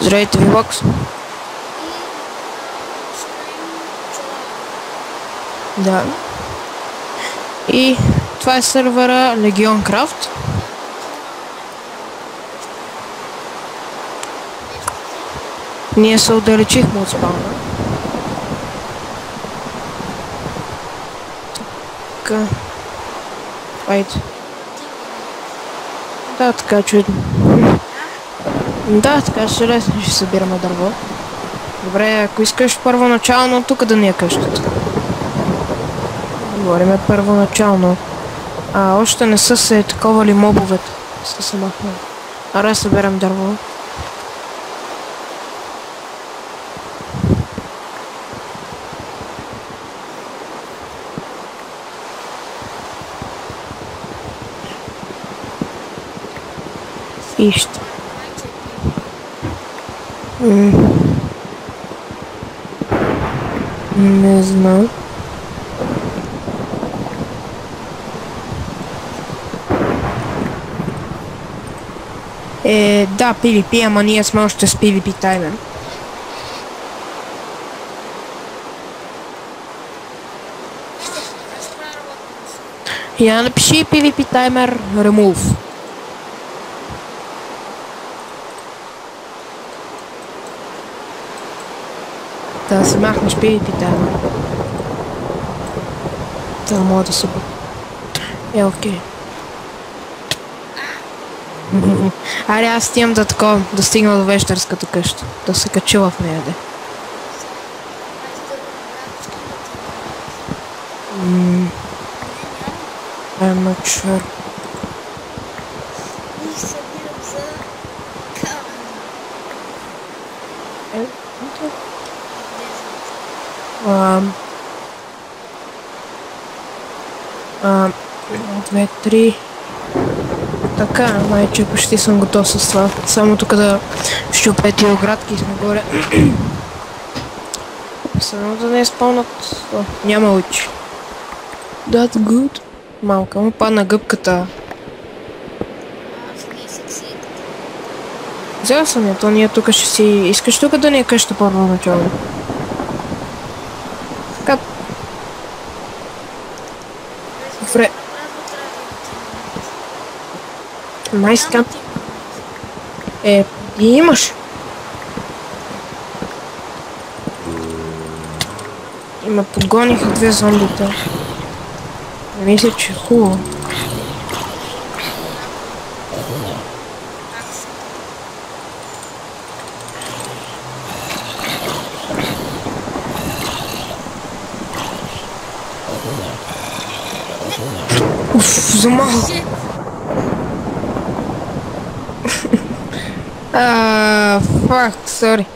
Здравейте, Вилокс. Да. И това е сървъра Legion Craft. Ние се отдалечихме от спауна. Така. Айде. Да, така чудно. Да, така ще лесно ще събираме дърво. Добре, ако искаш първоначално тук да ни е къщата. Говориме първоначално. Още не са се таковали мобовете. Са се махнали. Ара съберем дърво. Ища. Не знам. Да, PvP, ама ние сме още с PvP таймер. Я напиши PvP таймер remove. Да се махнеш PvP таймер. Това мога да се... окей. Аре, аз стигам да стигна до вещерската къща. Да се качила в нея, де. I'm not sure. Две, три. Така, майче, почти съм готов с това. Само тук да щупя тия оградки и сме горе. Само да не изпълнат. Няма лъчи. That's good. Малка му падна гъбката. Взела съм я, то ние тук ще си... Искаш тук да ни е къща първоначално? Така. Добре. Майскап. И имаш. И ме подгониха две зомбита. Мисля, че е хубаво. Уф, за малко. Fuck, sorry.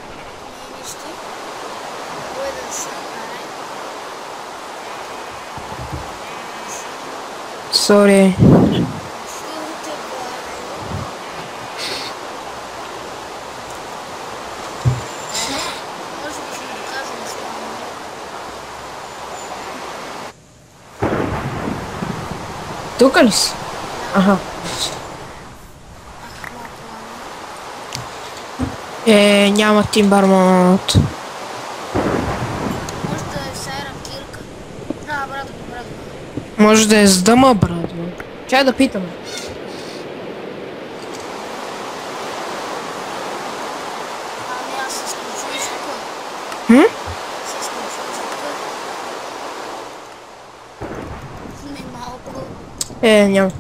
Sorry. Тук ли си? Аха. Няма тимбар мод. Може да е с Iron Кирка. Брат. Може да е с дъма, брат. Чай да питаме. Аз се изключи звука. Се изключи звука. Не малко. Няма.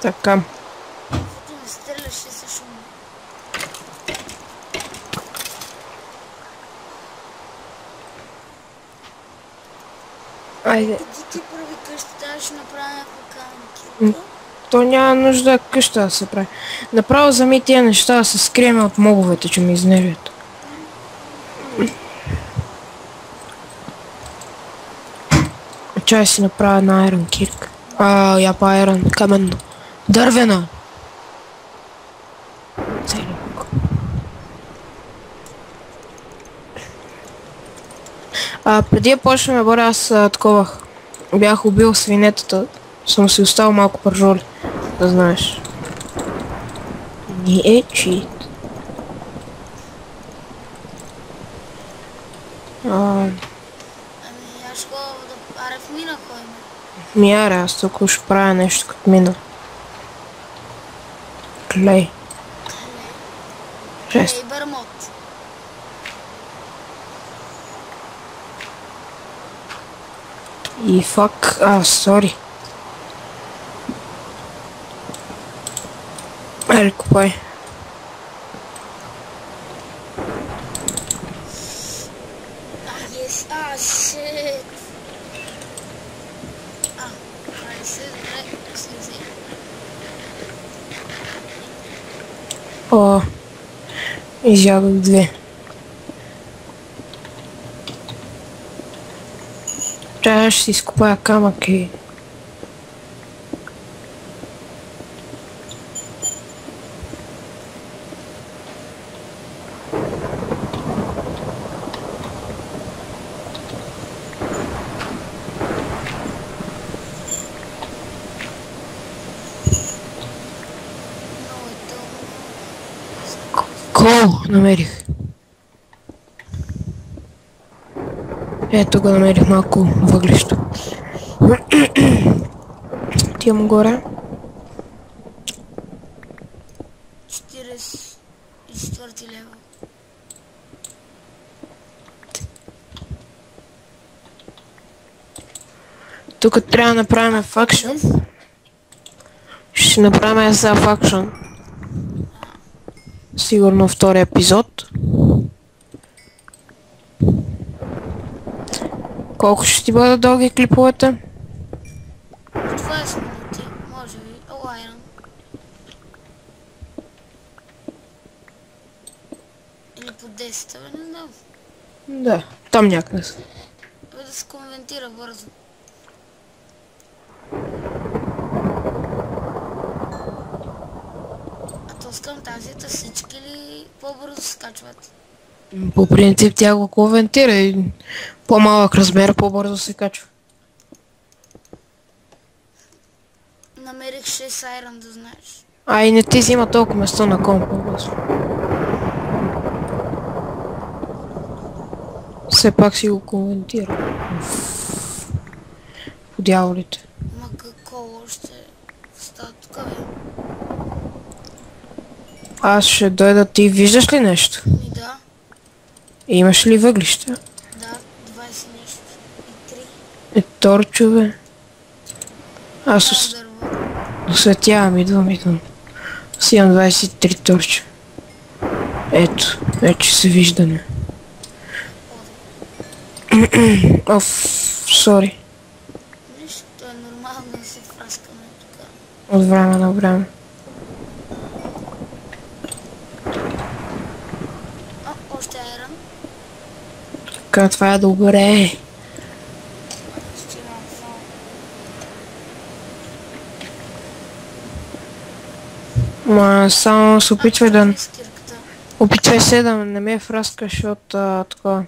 Така. Като ме стреляш, ще се шума. Айде. Ти прави къща, трябва ще направя някаква каменки. То няма нужда къща да се прави. Направо зами тия неща да се скриеме от мобовете, че ми изнервят. Чай си направя една Iron Кирк. Япа Iron, каменно. Дървена! Преди да почнем да боря, аз таковах. Бях убил свинетата. Съм си оставил малко пържоли, да знаеш. Не е чит. Ами, аз го да парев мина кой ме. Ми аре, аз тук ще правя нещо като мина. Клей. Жест. Ей, бърмот. И фак, сори. Ели, купай. Yes, shit. Прави се, добре, слези. О, изядох две. Трябваше да си изкопая камък и... Много е тъмно. Кол намерих. Ето го намерих малко въглещо. Отивам горе. 44 лева. Тук трябва да направим факшн. Ще направим за факшн. Сигурно втори епизод. Колко ще ти бъдат дълги клиповете? 20 минути, може би. Айрон. Или по 10, не знам. Да, там някъде са. Да се конвентира бързо. А то скъм тазията всички ли по-бързо скачват? По принцип тя го конвентира и по-малък размер по-бързо се качва. Намерих 6 айрон, да знаеш. А и не ти взима толкова место на компа, бързо. Все пак си го конвентира. По дяволите. Ма какво още става тук, бе? Аз ще дойда, ти виждаш ли нещо? И да, Имаш ли въглища? да, 20 нещо. И 3. Торчове. Аз Дърво. осветявам, идвам. Си имам 23 торча. Ето, вече се виждане. Оф, сори. Нищо, то е нормално да се фраскаме тук. От време на време. Още айрон. Така, това е добре. Ще имам само. Ма само се опитвай да... Скирката. Опитвай се да не ме фраскаш, защото така...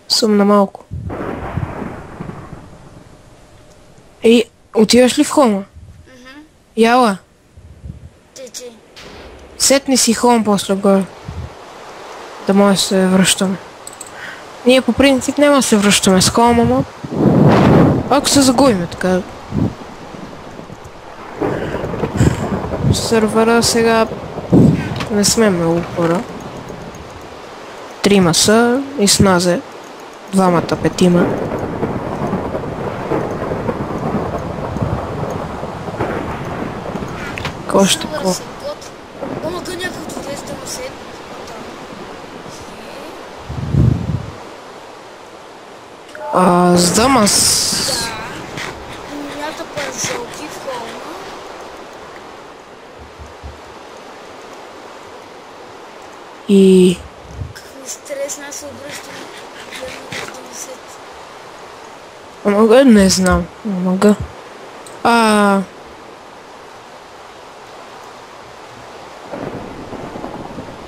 Съм на малко. Ей, отиваш ли в хома? Яла, Ти. сетни си хом после горе. Да може да се връщаме. Ние по принцип няма да се връщаме с хома, ама... Ако се загубиме така... Сървъра сега... Не сме много хора. 3 са и с назе. 2, 5. Още какво? Ама го някакво 270. С Дамас... Да. Мята паржолки в холма. И... Какви стрес нас се обръщаме. Мога? Не знам. Мога.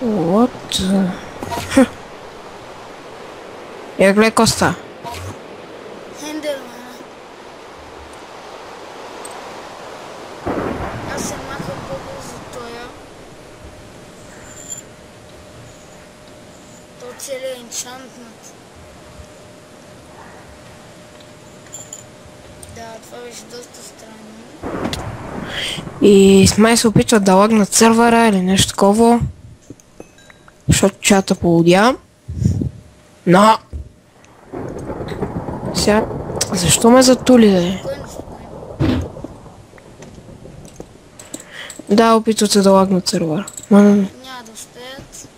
What? Я гледай коста. Хендермана. се маха по-бързо тоя. То целият енчантнат. Да, това беше доста странно. И май се опитват да лагнат сървъра или нещо такова. Защото чата полудя. Но! Сега... Защо ме затули, да? Кой не спомня? Да, опитват се да лагнат сървъра. Няма да успеят.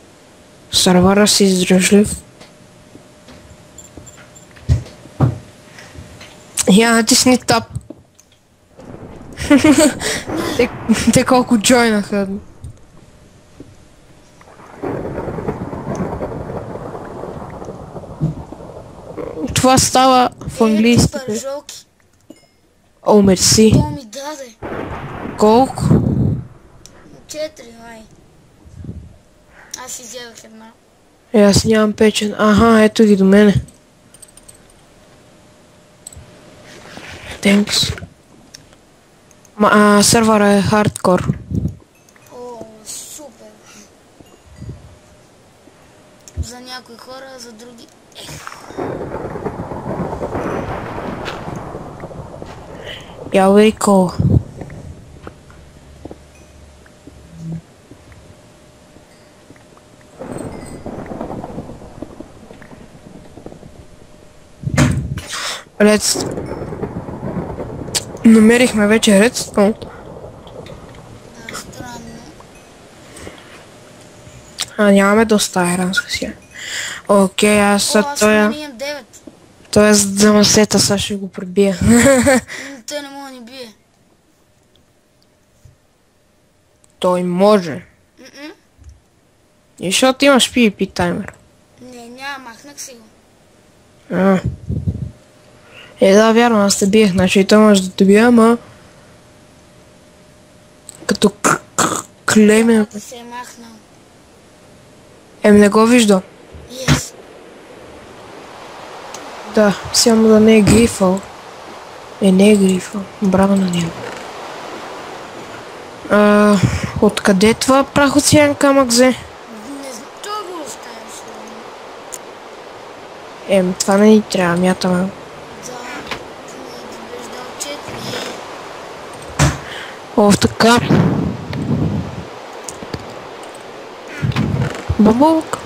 Сървъра си издръжлив. Я натисни тап. Те колко джойнаха. Това става в английски. Пържолки. О, мерси. То ми даде. Колко? 4, ай. Аз изядах една. Аз нямам печен. Аха, ето ги до мене. Thanks. Сървъра е хардкор. О, супер. За някои хора, за други... Я very Намерихме вече редстоун. Да, странно. Нямаме доста айран сега. Окей, аз О, аз тоя... имам 9. Тоест за масета сега ще го пребия. Той не мога да ни бие. Той може. И защото имаш PvP таймер. Не, няма, махнах си го. Да, вярно, аз те биех, значи и той може да те бие, ама... Като клеме... Да се е махнал. Не го виждам. Yes. Да, само да не е грифал. Не е грифал. Браво на него. Откъде това прахоциян камък взе? Не знам, той го оставяше. Това не ни трябва, мятаме. Да, ти не беше дал 4. Така. Бамбулк.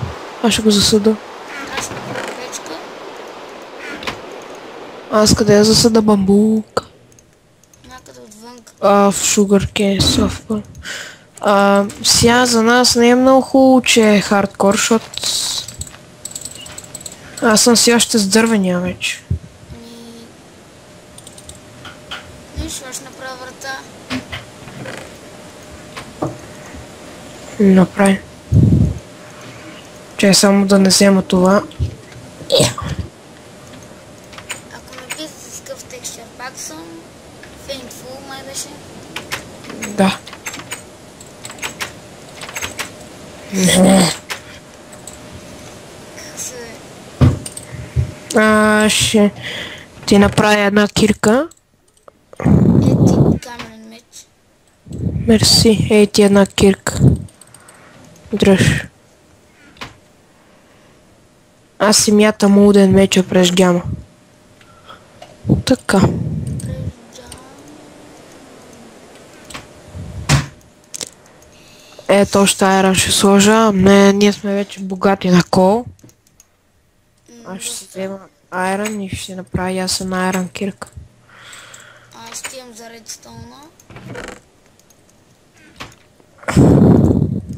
Аз ще го засъда. Аз ще направя вечка. Аз къде я засъда бамбулк? Някъде отвънка. В Sugarcane Software. Сега за нас не е много хубаво, че е хардкор, защото... Аз съм си още с дървения вече. Нищо, аз ще направя врата. Направи. Че само да не взема това. Ако ме питате с какъв текстчер пак съм, Faintful май беше. Да. Как се... Ще ти направя една кирка. Ети каменен меч. Мерси. Ей ти една кирка. Дръж. Аз си мятам луден меча през гяма. Така. Ето още айран ще сложа. Не, ние сме вече богати на кол. Аз ще си взема айран и ще си направя ясен айран кирка. Аз ще имам за редстоуна.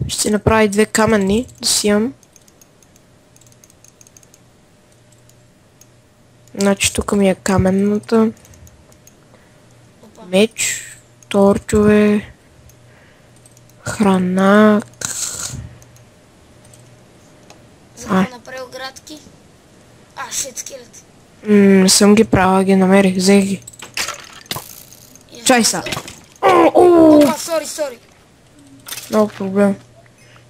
Ще си направя и 2 каменни да си имам. Значи тук ми е каменната. Опа. Меч, торчове, храна. За да направя оградки. Шит скелет. Не съм ги правила, ги намерих, взех ги. Чай са. Опа, сори. Много проблем.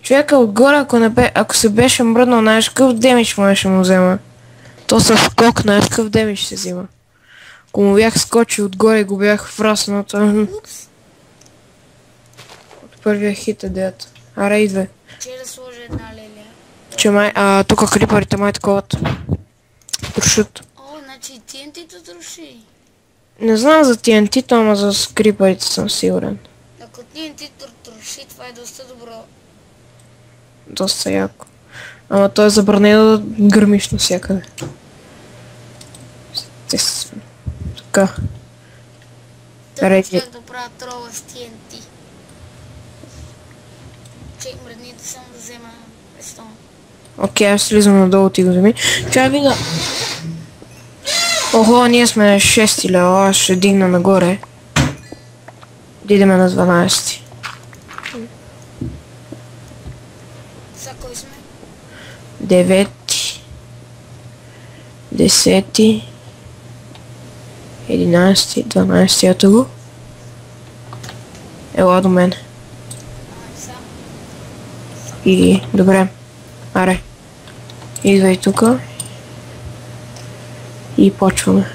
Човека отгоре, ако се беше мръднал, знаеш какъв демидж можеше му взема. То със скок, знаеш какъв демидж се взима. Ако му бях скочил отгоре и го бях враснал, то... Упс. първия хит идеята. Аре, идвай. Че да сложа една лелия. Че май, тука крипарите май таковат. Трошут. О, значи TNT-то троши. Не знам за TNT-то, ама за скрипарите съм сигурен. Ако TNT-то троши, това е доста добро. Доста яко. Ама той е забранено да гърмиш навсякъде. Естествено. Така. Тъй как да правя трола с TNT. Чек мредните само да взема престон. Окей, аз слизам надолу, ти го вземи. Чай вида. Охо, ние сме на 6 лева, аз ще дигна нагоре. Дидеме на 12. Сега кой сме? 9. 10. 11, 12, ето го. Ела до мен. Сега. И добре. Аре. Идвай тука. И почваме.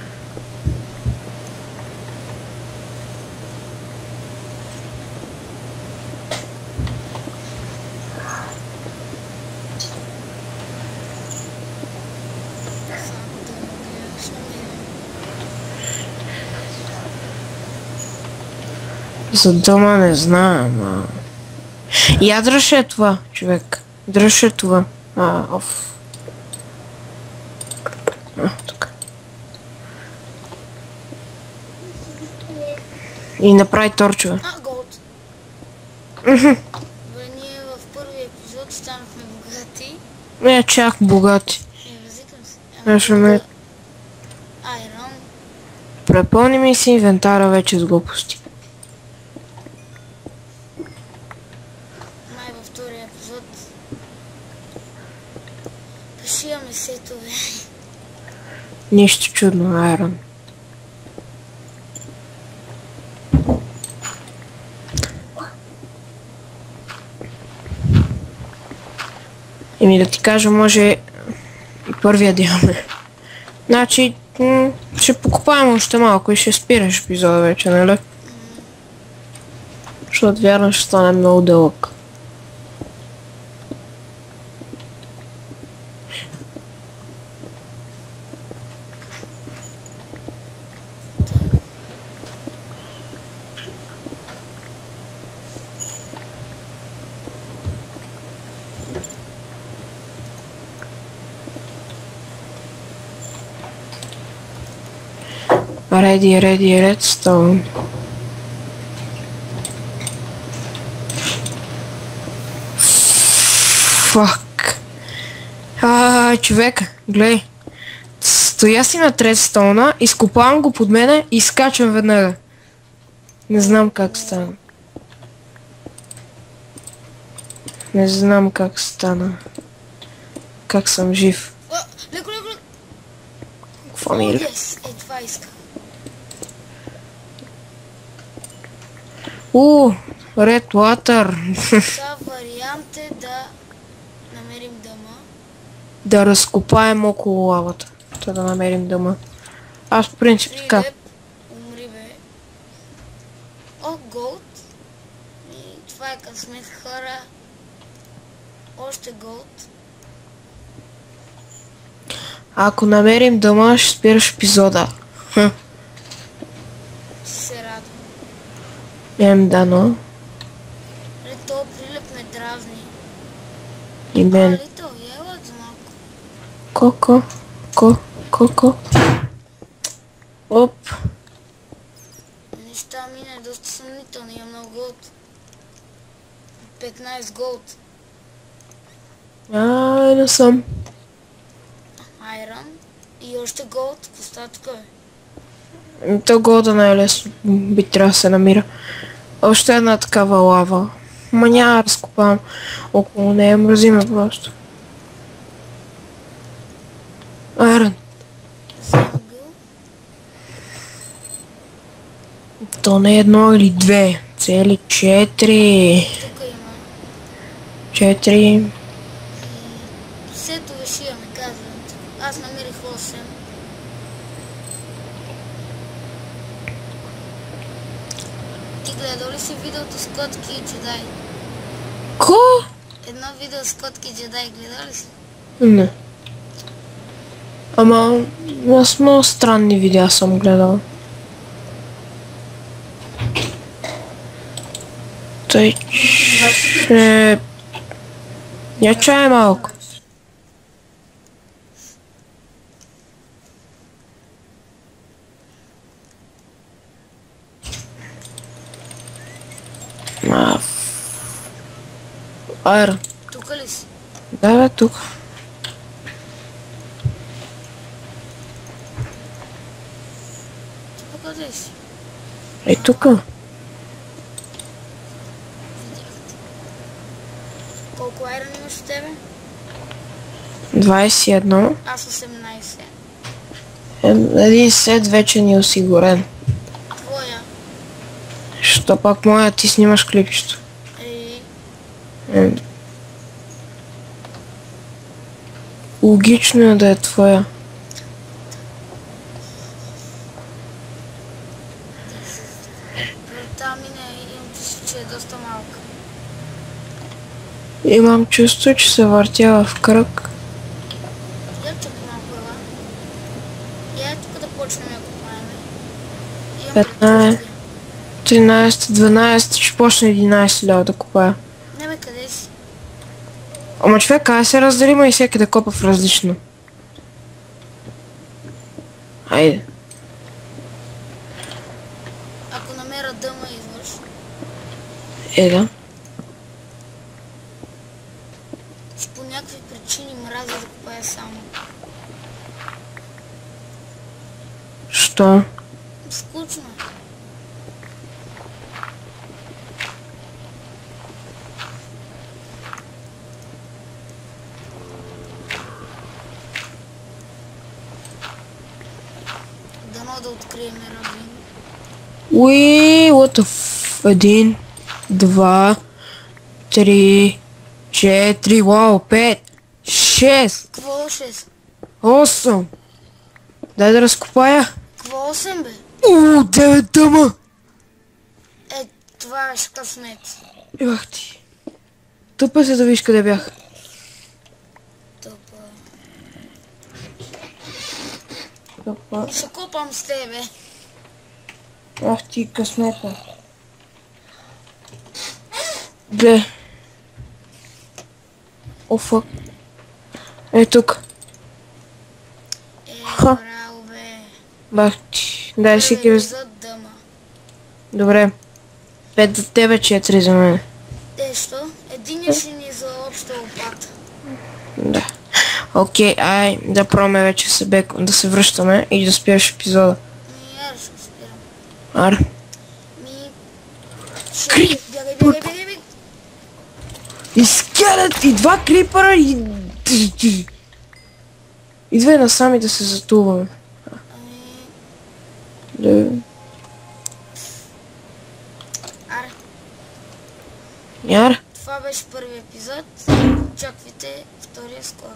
За дома не знам, Я дръжа това, човек. Дръжа това. Оф. Тук. И направи торчове. Голд. Ние в първия епизод станахме богати. Не, чак богати. Възикам се. Ще ме... Айрон. Препълни ми си инвентара вече с глупости. Май във втория епизод. Пашиваме сетове. Нищо чудно, Айрон. Еми да ти кажа, може и първия да имаме. Значи, ще покупаем още малко и ще спираш епизода вече, нали? Защото вярно ще стане много дълъг. Ready, redstone. Фак. Човек, гледай. Стоя си на редстоуна, изкопавам го под мене и скачам веднага. Не знам как стана. Не знам как стана. Как съм жив. Леко. Какво ми е? Това иска. Red water. Сега вариант е да намерим дъма. Да разкопаем около лавата. Да намерим дъма. Аз в принцип така. Умри бе. О, голд. И това е късмет, хора. Още голд. Ако намерим дъма, ще спираш епизода. Се радвам. Дано. То прилеп ме дразни. И мен. Лито, ела за малко. Коко. Оп. Неща мина е доста съмнително, има много голд. 15 голд. Не съм. Айрон. И още голд. Какво става тук То голда не е лесно. Би трябва да се намира. Още една такава лава. Ма няма да разкопавам около нея. Мразиме просто. Айрон. Взема го. То не е едно или две. Цели 4. Тук има. 4. Сетове ще имаме, казвам. Аз намерих 8. Ти гледай гледал ли си видеото с котки и джедай? Ко? Едно видео с котки и джедай, гледал ли си? Не. Ама, аз много странни видеа съм гледал. Тъй, че... Я чай малко. Айра. Тука ли си? Да, бе, тук. Ти покъде си? Ей, тука. Видях те. Колко айрон имаш в тебе? 21. Аз 18. Един сет вече ни е осигурен. Твоя? Що пак моя, ти снимаш клипчето. Логично е да е твоя. Там и не, имам чувство, че е доста малка. Имам чувство, че се въртя в кръг. Я чук малко ела. Я тук да почнем да купаем. 15, 13, 12, ще почне 11 лева да купая. Не бе, къде си? Ама човек, ай се разделим и всеки да копа в различно. Айде. Ако намеря дъма, идваш. Да. С по някакви причини мразя да купая само. Що? Скучно е. Дано да открием равин. Уи, what the f... 1, 2, 3, 4, вау, 5, 6, Какво 6? 8. Дай да разкопая. Какво 8 бе? 9 дъма. Е, това е късмет. Ах ти. Тъпа се да виж къде бях. Тъпа. Тъпа. Ще копам с тебе. Ах ти късмета. Гле. О, фак. Е, тук. Ха. Браво бе. Бах ти. Дай си ги... епизод дъма. Добре. 5 за тебе, 4 за мен. Що? Единия ще ни за обща лопата. Да. Окей, ай да пробваме вече да се връщаме и да спираш епизода. Аз ще спирам. Ар. Бягай, бягай, бягай, бягай. И скелет, и 2 крипъра, и... Идвай насами да се затуваме. Да. Аре, Яр. това беше първи епизод. Очаквайте втория скоро.